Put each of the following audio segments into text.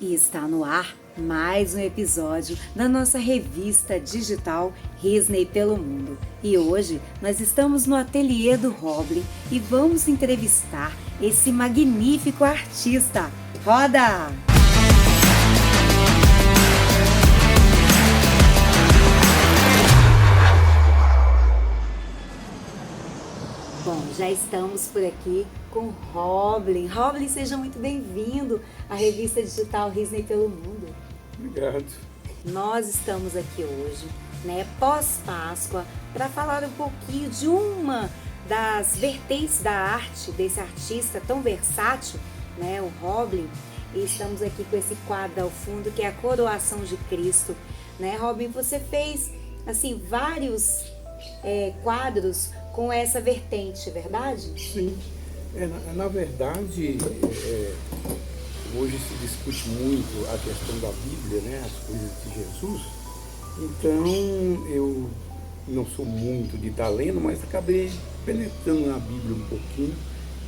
E está no ar mais um episódio da nossa revista digital Risney pelo Mundo. E hoje nós estamos no ateliê do Roblin e vamos entrevistar esse magnífico artista. Roda! Bom, já estamos por aqui com Roblin. Roblin, seja muito bem-vindo à revista digital Risney pelo Mundo. Obrigado. Nós estamos aqui hoje, pós-Páscoa, para falar um pouquinho de uma das vertentes da arte desse artista tão versátil, o Roblin. E estamos aqui com esse quadro ao fundo, que é a Coroação de Cristo. Roblin, você fez assim vários quadros com essa vertente, verdade? Sim. Na verdade, hoje se discute muito a questão da Bíblia, as coisas de Jesus. Então, eu não sou muito de estar lendo, mas acabei penetrando na Bíblia um pouquinho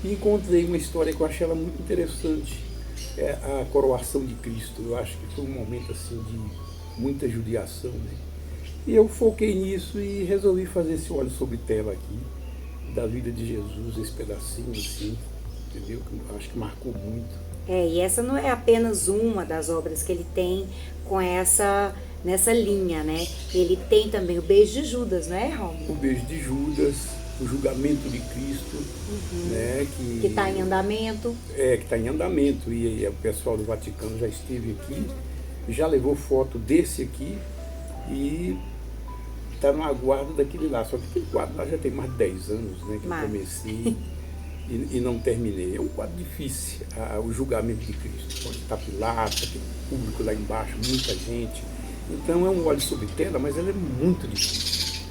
e encontrei uma história que eu achei ela muito interessante. É a coroação de Cristo. Eu acho que foi um momento assim de muita judiação, E eu foquei nisso e resolvi fazer esse óleo sobre tela aqui, da vida de Jesus, esse pedacinho assim, entendeu? Que eu acho que marcou muito. E essa não é apenas uma das obras que ele tem nessa linha, Ele tem também o Beijo de Judas, não é, Roblin? O Beijo de Judas, o Julgamento de Cristo, Que está em andamento. Que está em andamento, e o pessoal do Vaticano já esteve aqui, já levou foto desse aqui, e está no aguardo daquele lá. Só que aquele quadro lá já tem mais de 10 anos, que eu comecei e não terminei. É um quadro difícil, o Julgamento de Cristo. Pode estar Pilatos, aquele público lá embaixo, muita gente. Então é um óleo sobre tela, mas ele é muito difícil.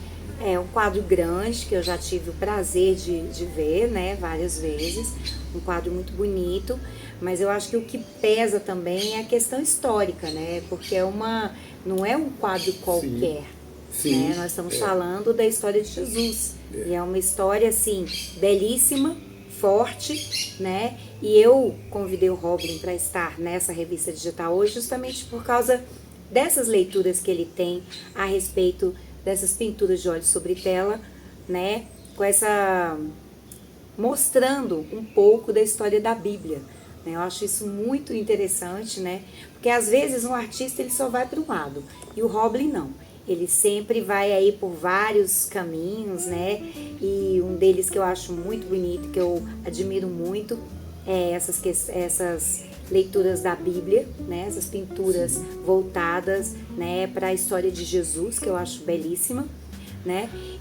É um quadro grande, que eu já tive o prazer de ver, várias vezes. Um quadro muito bonito, mas eu acho que o que pesa também é a questão histórica, Porque não é um quadro qualquer. Sim. Nós estamos falando da história de Jesus. E é uma história, assim, belíssima, forte, E eu convidei o Roblin para estar nessa revista digital hoje justamente por causa dessas leituras que ele tem a respeito dessas pinturas de óleo sobre tela, Com essa... mostrando um pouco da história da Bíblia. Eu acho isso muito interessante, Porque às vezes um artista ele só vai para um lado e o Roblin não. Ele sempre vai aí por vários caminhos, E um deles que eu acho muito bonito, que eu admiro muito, é essas leituras da Bíblia, Essas pinturas voltadas, para a história de Jesus, que eu acho belíssima,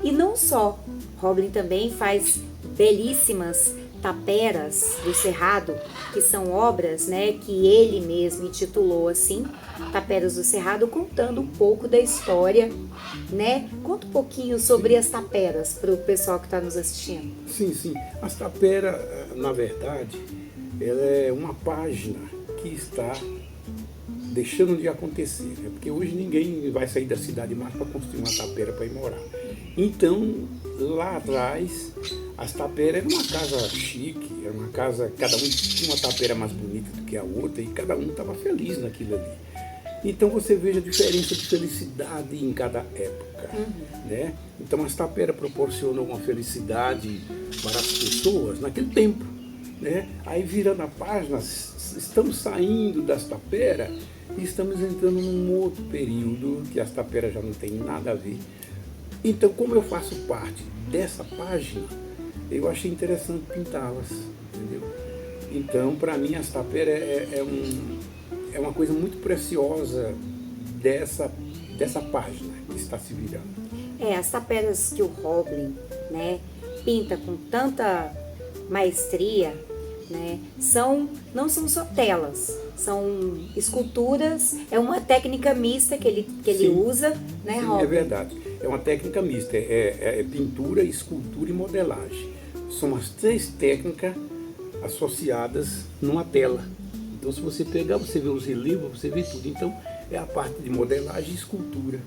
E não só, Roblin também faz belíssimas taperas do Cerrado, que são obras, que ele mesmo intitulou assim, Taperas do Cerrado, contando um pouco da história, Conta um pouquinho sobre as taperas para o pessoal que está nos assistindo. Sim. As taperas, na verdade, ela é uma página que está deixando de acontecer, Porque hoje ninguém vai sair da cidade mais para construir uma tapera para ir morar. Então, lá atrás, as taperas eram uma casa chique, era uma casa, cada um tinha uma tapera mais bonita do que a outra e cada um estava feliz naquilo ali. Então você veja a diferença de felicidade em cada época, Então as taperas proporcionam uma felicidade para as pessoas naquele tempo, Aí virando a página, estamos saindo das taperas e estamos entrando num outro período que as taperas já não têm nada a ver. Então, como eu faço parte dessa página, eu achei interessante pintá-las, entendeu? Então, para mim, as taperas é uma coisa muito preciosa dessa página que está se virando. As taperas que o Roblin, pinta com tanta maestria, não são só telas, são esculturas, é uma técnica mista que ele usa, Roblin? É verdade, é uma técnica mista, é pintura, escultura e modelagem. São as 3 técnicas associadas numa tela. Então se você pegar, você vê os relevos, você vê tudo. Então é a parte de modelagem e escultura.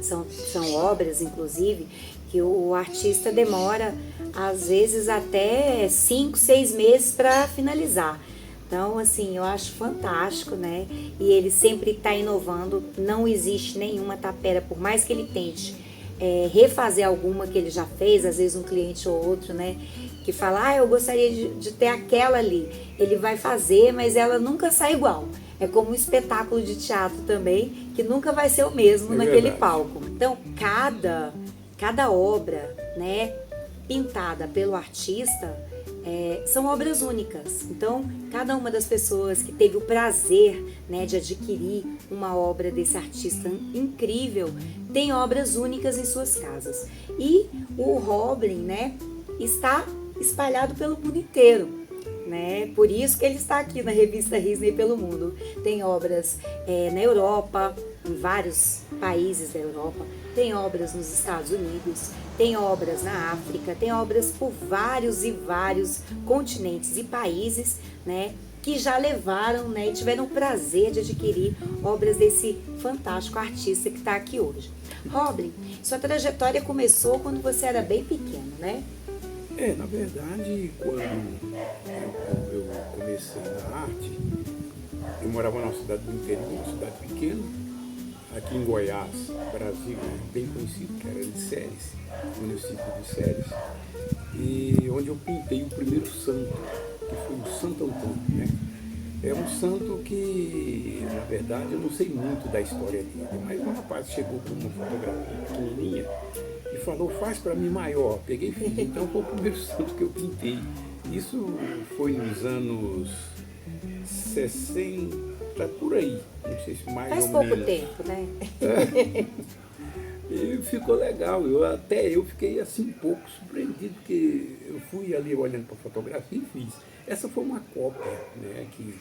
São obras, inclusive, que o artista demora, às vezes, até 5, 6 meses para finalizar. Então, assim, eu acho fantástico, né? E ele sempre está inovando. Não existe nenhuma tapera, por mais que ele tente refazer alguma que ele já fez, às vezes um cliente ou outro, né? Que fala, eu gostaria de ter aquela ali. Ele vai fazer, mas ela nunca sai igual. É como um espetáculo de teatro também, que nunca vai ser o mesmo naquele verdade. palco. Então, cada obra, né, pintada pelo artista, são obras únicas. Então, cada uma das pessoas que teve o prazer, né, de adquirir uma obra desse artista incrível, tem obras únicas em suas casas. E o Roblin, né, está espalhado pelo mundo inteiro, né? Por isso que ele está aqui na revista Risley pelo mundo. Tem obras na Europa, em vários países da Europa, tem obras nos Estados Unidos, tem obras na África, tem obras por vários e vários continentes e países, né? Que já levaram, né, e tiveram o prazer de adquirir obras desse fantástico artista que está aqui hoje. Roblin, sua trajetória começou quando você era bem pequeno, né? Na verdade, quando eu comecei na arte, eu morava numa cidade do interior, uma cidade pequena, aqui em Goiás, Brasil, bem conhecido, que era de Ceres, município de Ceres, e onde eu pintei o primeiro santo, que foi o Santo Antônio, né? É um santo que, na verdade, eu não sei muito da história dele, mas um rapaz chegou com uma fotografia pequenininha e falou, faz para mim maior. Peguei e fiz, então foi o primeiro santo que eu pintei. Isso foi nos anos 60, por aí, não sei se mais Faz ou pouco menos. tempo, né? E ficou legal, até eu fiquei assim um pouco surpreendido, porque eu fui ali olhando para a fotografia e fiz. Essa foi uma cópia, né, que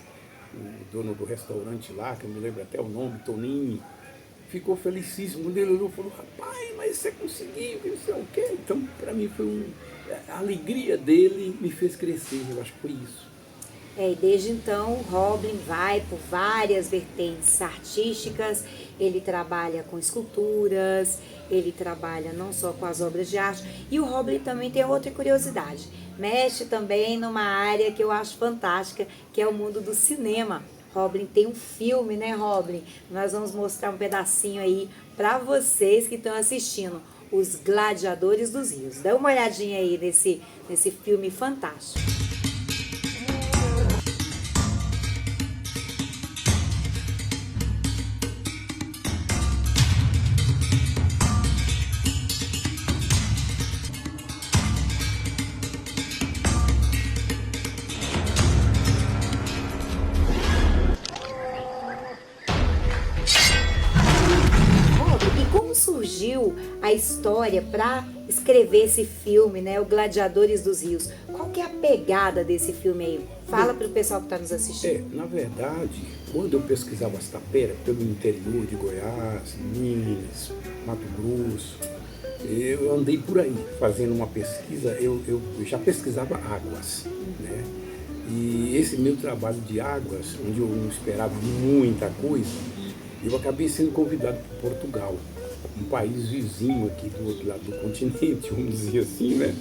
o dono do restaurante lá, que eu me lembro até o nome, Toninho, ficou felicíssimo. Quando ele olhou e falou, rapaz, mas você conseguiu, não sei o quê. Então, para mim, a alegria dele me fez crescer, eu acho que foi isso. E desde então o Roblin vai por várias vertentes artísticas, ele trabalha com esculturas, ele trabalha não só com as obras de arte, e o Roblin também tem outra curiosidade, mexe também numa área que eu acho fantástica, que é o mundo do cinema. Roblin tem um filme, né, Roblin? Nós vamos mostrar um pedacinho aí para vocês que estão assistindo, Os Gladiadores dos Rios. Dá uma olhadinha aí nesse filme fantástico. Como surgiu a história para escrever esse filme, né, o Gladiadores dos Rios? Qual que é a pegada desse filme aí? Fala para o pessoal que está nos assistindo. Na verdade, quando eu pesquisava as taperas pelo interior de Goiás, Minas, Mato Grosso, eu andei por aí fazendo uma pesquisa, eu já pesquisava águas, né? E esse meu trabalho de águas, onde eu não esperava muita coisa, eu acabei sendo convidado para Portugal, um país vizinho aqui do outro lado do continente, vamos dizer assim, né?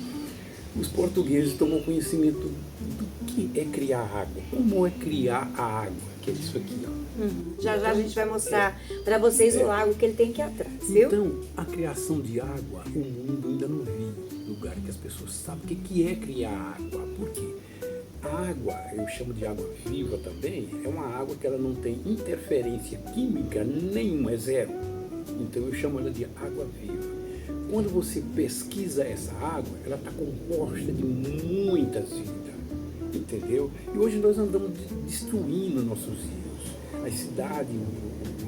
Os portugueses tomam conhecimento do que é criar água, como é criar a água, que é isso aqui, ó. Já a gente vai mostrar para vocês o lago que ele tem aqui atrás, viu? Então, a criação de água, o mundo ainda não vive lugar que as pessoas sabem o que é criar água. Por quê? A água, eu chamo de água viva também, é uma água que ela não tem interferência química nenhuma, é zero. Então eu chamo ela de água viva. Quando você pesquisa essa água, ela está composta de muitas vidas, entendeu? E hoje nós andamos destruindo nossos rios. As cidades,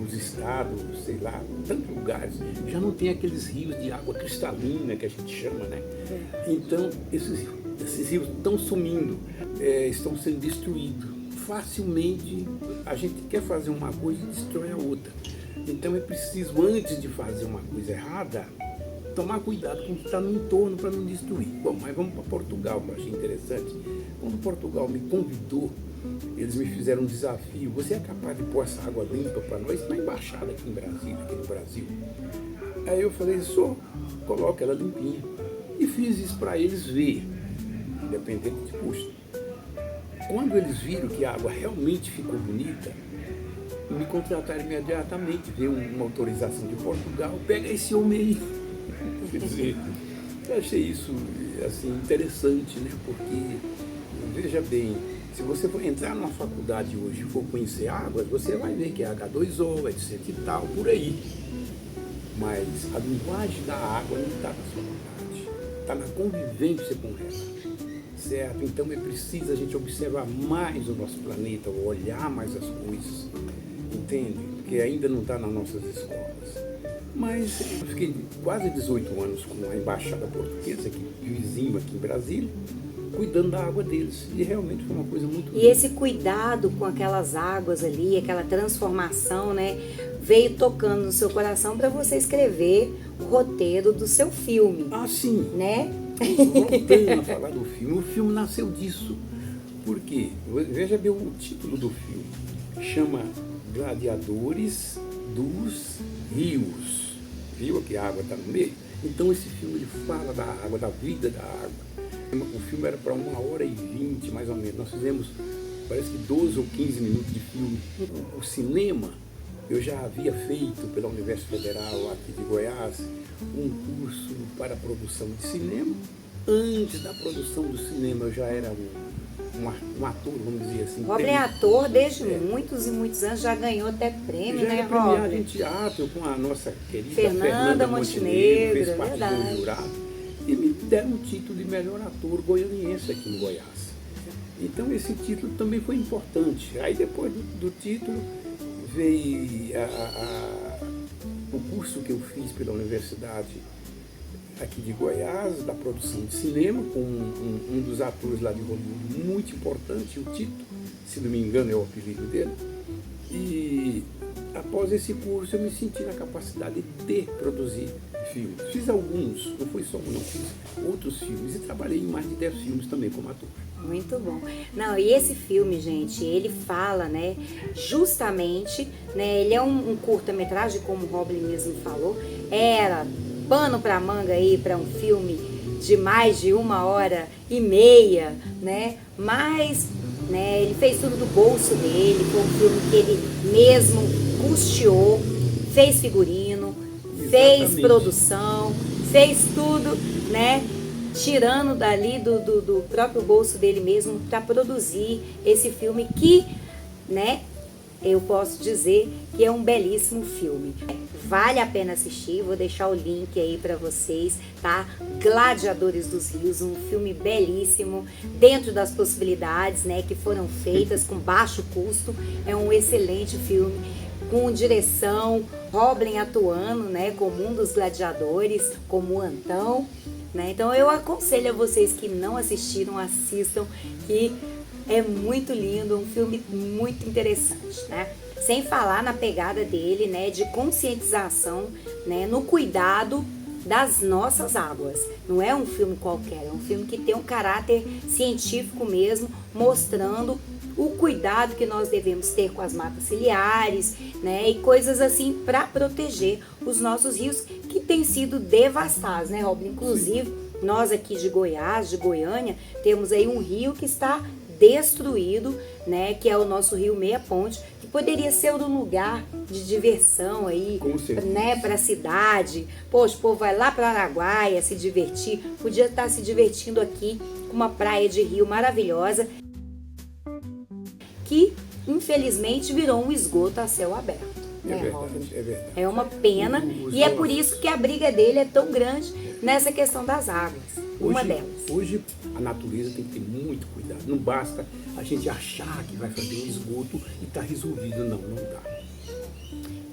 os estados, sei lá, tantos lugares, já não tem aqueles rios de água cristalina que a gente chama, né? Então esses rios estão sumindo, estão sendo destruídos. Facilmente a gente quer fazer uma coisa e destrói a outra. Então é preciso, antes de fazer uma coisa errada, tomar cuidado com o que está no entorno para não destruir. Bom, mas vamos para Portugal, que eu achei interessante. Quando Portugal me convidou, eles me fizeram um desafio. Você é capaz de pôr essa água limpa para nós na embaixada aqui em Brasília, aqui no Brasil? Aí eu falei, só coloca ela limpinha. E fiz isso para eles ver, independente de custo. Quando eles viram que a água realmente ficou bonita, me contrataram imediatamente, veio uma autorização de Portugal, pega esse homem aí. Quer dizer, eu achei isso assim, interessante, né? Porque, veja bem, se você for entrar numa faculdade hoje e for conhecer águas, você vai ver que é H2O, etc e tal, por aí. Mas a linguagem da água não está na faculdade, está na convivência com ela, certo? Então é preciso a gente observar mais o nosso planeta, olhar mais as coisas, entende? Porque ainda não está nas nossas escolas. Mas eu fiquei quase 18 anos com a embaixada portuguesa, aqui, vizinho aqui em Brasília, cuidando da água deles. E realmente foi uma coisa muito E esse cuidado com aquelas águas ali, aquela transformação, né, veio tocando no seu coração para você escrever o roteiro do seu filme. Ah, sim. Né? Voltando a falar do filme, o filme nasceu disso. Por quê? Veja bem o título do filme. Chama Gladiadores dos Rios. Viu que a água está no meio? Então esse filme ele fala da água, da vida da água. O filme era para 1h20, mais ou menos. Nós fizemos, parece que 12 ou 15 minutos de filme. O cinema, eu já havia feito pela Universidade Federal aqui de Goiás um curso para produção de cinema. Antes da produção do cinema eu já era um ator, vamos dizer assim. Roblin é ator desde muitos e muitos anos, já ganhou até prêmio, já né, premiado Roblin? em teatro com a nossa querida Fernanda Montenegro, fez parte verdade. do jurado. E me deram o título de melhor ator goianiense aqui em Goiás. Então esse título também foi importante. Aí depois do título veio o curso que eu fiz pela Universidade aqui de Goiás, da produção de cinema, com um dos atores lá de Hollywood muito importante, o Tito, se não me engano é o apelido dele. E após esse curso eu me senti na capacidade de produzir filmes. Fiz alguns, não foi só um, não, fiz outros filmes e trabalhei em mais de 10 filmes também como ator. Muito bom. Não, e esse filme, gente, ele fala, né, justamente, né, ele é um curta-metragem, como o Roblin mesmo falou, era pano pra manga aí para um filme de mais de 1h30, né, mas, né, ele fez tudo do bolso dele, foi um filme que ele mesmo custeou, fez figurino, fez produção, fez tudo, né, tirando dali do próprio bolso dele mesmo para produzir esse filme que, né, eu posso dizer que é um belíssimo filme. Vale a pena assistir, vou deixar o link aí para vocês, tá? Gladiadores dos Rios, um filme belíssimo, dentro das possibilidades, né, que foram feitas com baixo custo. É um excelente filme, com direção, Roblin atuando, né, como um dos gladiadores, como o Antão, né? Então eu aconselho a vocês que não assistiram, assistam, que é muito lindo, um filme muito interessante, né? Sem falar na pegada dele, né, de conscientização, né, no cuidado das nossas águas. Não é um filme qualquer, é um filme que tem um caráter científico mesmo, mostrando o cuidado que nós devemos ter com as matas ciliares, né, e coisas assim para proteger os nossos rios que têm sido devastados, né, Roblin? Inclusive, nós aqui de Goiás, de Goiânia, temos aí um rio que está destruído, né, que é o nosso rio Meia Ponte, que poderia ser um lugar de diversão aí, né, para a cidade. Poxa, o povo vai lá para Araguaia se divertir, podia estar se divertindo aqui com uma praia de rio maravilhosa, que infelizmente virou um esgoto a céu aberto. É verdade, é verdade. É uma pena e é por isso que a briga dele é tão grande nessa questão das águas. Uma delas. Hoje a natureza tem que ter muito cuidado. Não basta a gente achar que vai fazer um esgoto e está resolvido. Não, não dá.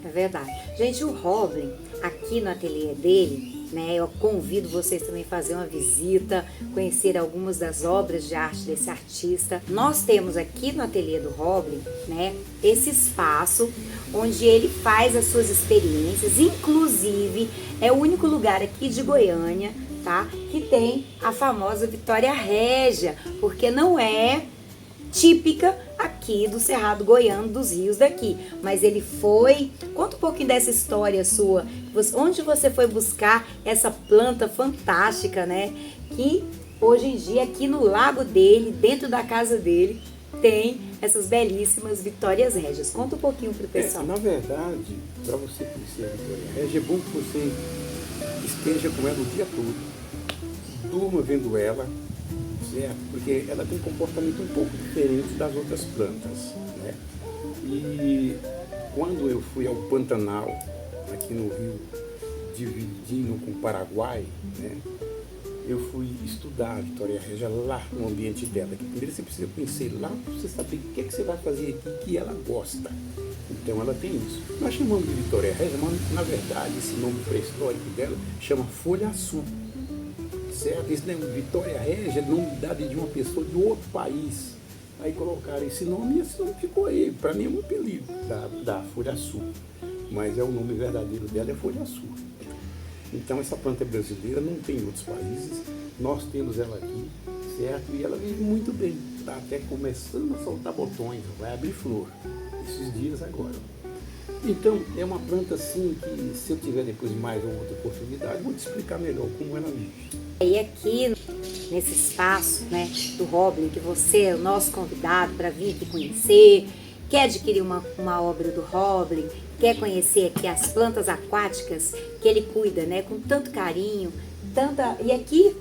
É verdade. Gente, o Roblin, aqui no ateliê dele, né, eu convido vocês também a fazer uma visita, conhecer algumas das obras de arte desse artista. Nós temos aqui no ateliê do Roblin, né, esse espaço onde ele faz as suas experiências, inclusive é o único lugar aqui de Goiânia, tá, que tem a famosa Vitória Régia, porque não é típica aqui do Cerrado Goiano, dos rios daqui, mas ele foi. Conta um pouquinho dessa história sua, onde você foi buscar essa planta fantástica, né, que hoje em dia aqui no lago dele, dentro da casa dele, tem essas belíssimas Vitórias Régias. Conta um pouquinho para o pessoal. Na verdade, para você conhecer a Vitória Régia, é bom que você esteja com ela o dia todo. Durma vendo ela, certo? Porque ela tem um comportamento um pouco diferente das outras plantas, né? E quando eu fui ao Pantanal, aqui no Rio, dividindo com o Paraguai, né? Eu fui estudar a Vitória Régia lá no ambiente dela. Que primeiro você precisa conhecer lá para você saber o que, é que você vai fazer aqui que ela gosta. Então ela tem isso. Nós chamamos de Vitória Régia, mas na verdade esse nome pré-histórico dela chama Folha-Açu. Certo? Esse nome Vitória Régia é nome dado de uma pessoa de outro país. Aí colocaram esse nome e esse nome ficou aí. Para mim é um apelido da Folha-Açu. Mas o nome verdadeiro dela é Folha-Açu. Então essa planta é brasileira, não tem em outros países, nós temos ela aqui, certo? E ela vive muito bem, está até começando a soltar botões, vai abrir flor, esses dias agora. Então é uma planta assim que se eu tiver depois mais uma outra oportunidade, vou te explicar melhor como ela vive. E aqui, nesse espaço, né, do Roblin, que você é o nosso convidado para vir aqui conhecer, quer adquirir uma obra do Roblin, quer conhecer aqui as plantas aquáticas que ele cuida, né, com tanto carinho, e aqui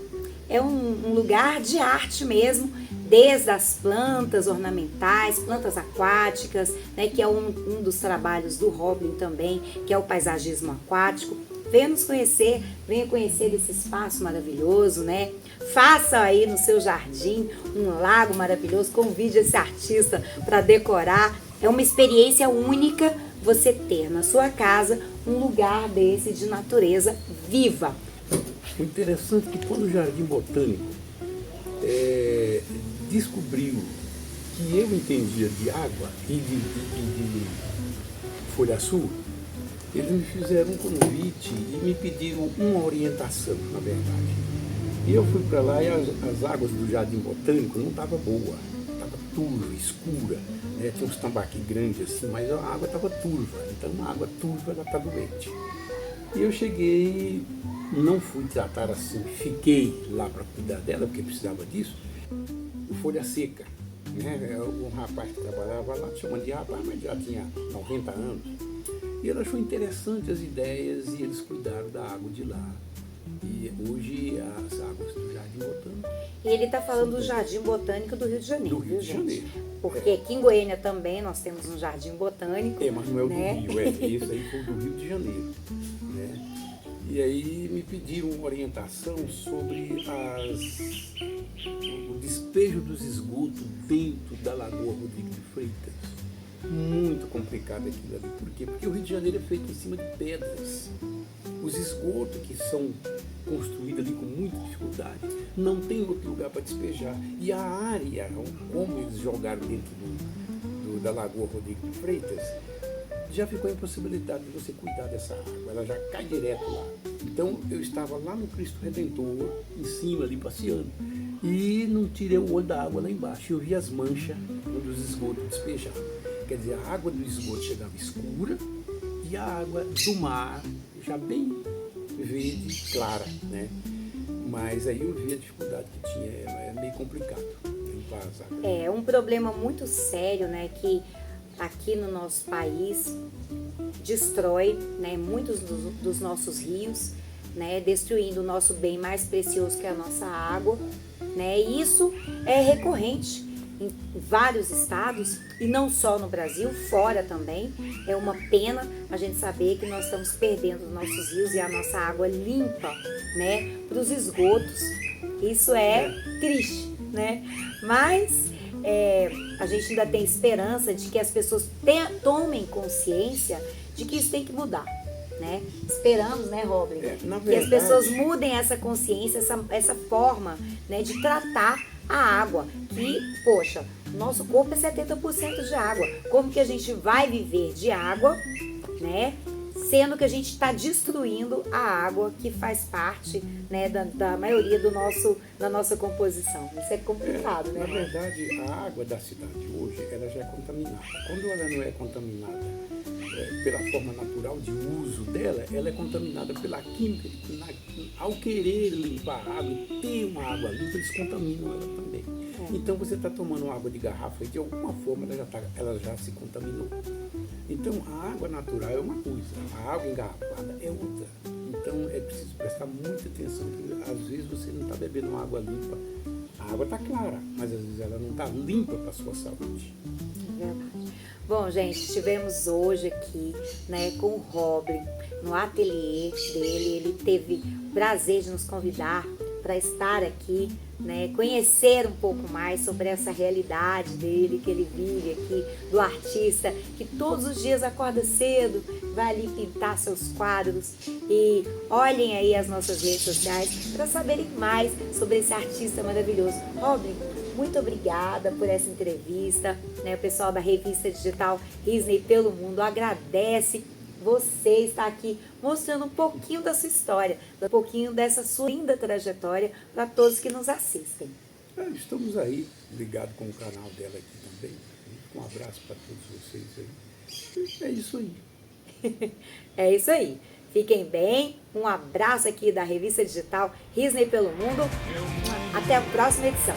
é um lugar de arte mesmo, desde as plantas ornamentais, plantas aquáticas, né, que é um dos trabalhos do Roblin também, que é o paisagismo aquático. Venha nos conhecer, venha conhecer esse espaço maravilhoso, né? Faça aí no seu jardim um lago maravilhoso, convide esse artista para decorar. É uma experiência única você ter na sua casa um lugar desse de natureza viva. O interessante é que quando o Jardim Botânico descobriu que eu entendia de água e de folha-açu, eles me fizeram um convite e me pediram uma orientação, na verdade. E eu fui para lá e as águas do Jardim Botânico não estavam boas, estava turva, escura, né? Tinha uns tambaquis grandes assim, mas a água estava turva, então a água turva ela está doente. E eu cheguei, não fui tratar assim, fiquei lá para cuidar dela, porque precisava disso, folha seca. Né? Um rapaz que trabalhava lá, chamando de rapaz, mas já tinha 90 anos. E ele achou interessante as ideias e eles cuidaram da água de lá. E hoje as águas do Jardim Botânico. E ele está falando do Jardim Botânico do Rio de Janeiro. Do Rio de Janeiro. Porque aqui em Goiânia também nós temos um Jardim Botânico. Mas não é o né? do Rio, esse aí foi do Rio de Janeiro. Né? E aí me pediram uma orientação sobre o despejo dos esgotos dentro da Lagoa Rodrigo de Freitas. Muito complicado aquilo ali. Por quê? Porque o Rio de Janeiro é feito em cima de pedras. Os esgotos que são construídos ali com muita dificuldade, não tem outro lugar para despejar. E a área, como eles jogaram dentro da Lagoa Rodrigo de Freitas, já ficou a impossibilidade de você cuidar dessa água, ela já cai direto lá. Então eu estava lá no Cristo Redentor, em cima ali passeando, e não tirei o olho da água lá embaixo. Eu vi as manchas onde os esgotos despejavam. Quer dizer, a água do esgoto chegava escura e a água do mar já bem verde, clara, né? Mas aí eu vi a dificuldade que tinha, é meio complicado limpar as águas. É um problema muito sério, né, que aqui no nosso país destrói, né, muitos dos nossos rios, né, destruindo o nosso bem mais precioso que é a nossa água, né? E isso é recorrente em vários estados e não só no Brasil, fora também. É uma pena a gente saber que nós estamos perdendo os nossos rios e a nossa água limpa, né, para os esgotos. Isso é triste, né? Mas a gente ainda tem esperança de que as pessoas tomem consciência de que isso tem que mudar, né? Esperamos, né, Roblin? Que as pessoas mudem essa consciência, essa forma, né, de tratar a água. Que, poxa, nosso corpo é 70% de água. Como que a gente vai viver de água, né? Sendo que a gente está destruindo a água que faz parte, né, da maioria da nossa composição. Isso é complicado, né? Na verdade, a água da cidade hoje, ela já é contaminada. Quando ela não é contaminada pela forma natural de uso dela, ela é contaminada pela química. Ao querer limpar a água e ter uma água limpa, eles contaminam ela também. Então você está tomando água de garrafa e de alguma forma ela já se contaminou. Então a água natural é uma coisa, a água engarrafada é outra. Então é preciso prestar muita atenção, que às vezes você não está bebendo uma água limpa. A água está clara, mas às vezes ela não está limpa para a sua saúde. É verdade. Bom, gente, estivemos hoje aqui, né, com o Roblin no ateliê dele. Ele teve o prazer de nos convidar para estar aqui, né, conhecer um pouco mais sobre essa realidade dele, que ele vive aqui, do artista que todos os dias acorda cedo, vai ali pintar seus quadros. E olhem aí as nossas redes sociais para saberem mais sobre esse artista maravilhoso. Roblin, muito obrigada por essa entrevista, né? O pessoal da revista digital Risley pelo Mundo agradece você estar aqui mostrando um pouquinho da sua história, um pouquinho dessa sua linda trajetória para todos que nos assistem. Estamos aí, ligado com o canal dela aqui também. Um abraço para todos vocês aí. É isso aí. É isso aí. Fiquem bem. Um abraço aqui da revista digital Risley pelo Mundo. Até a próxima edição.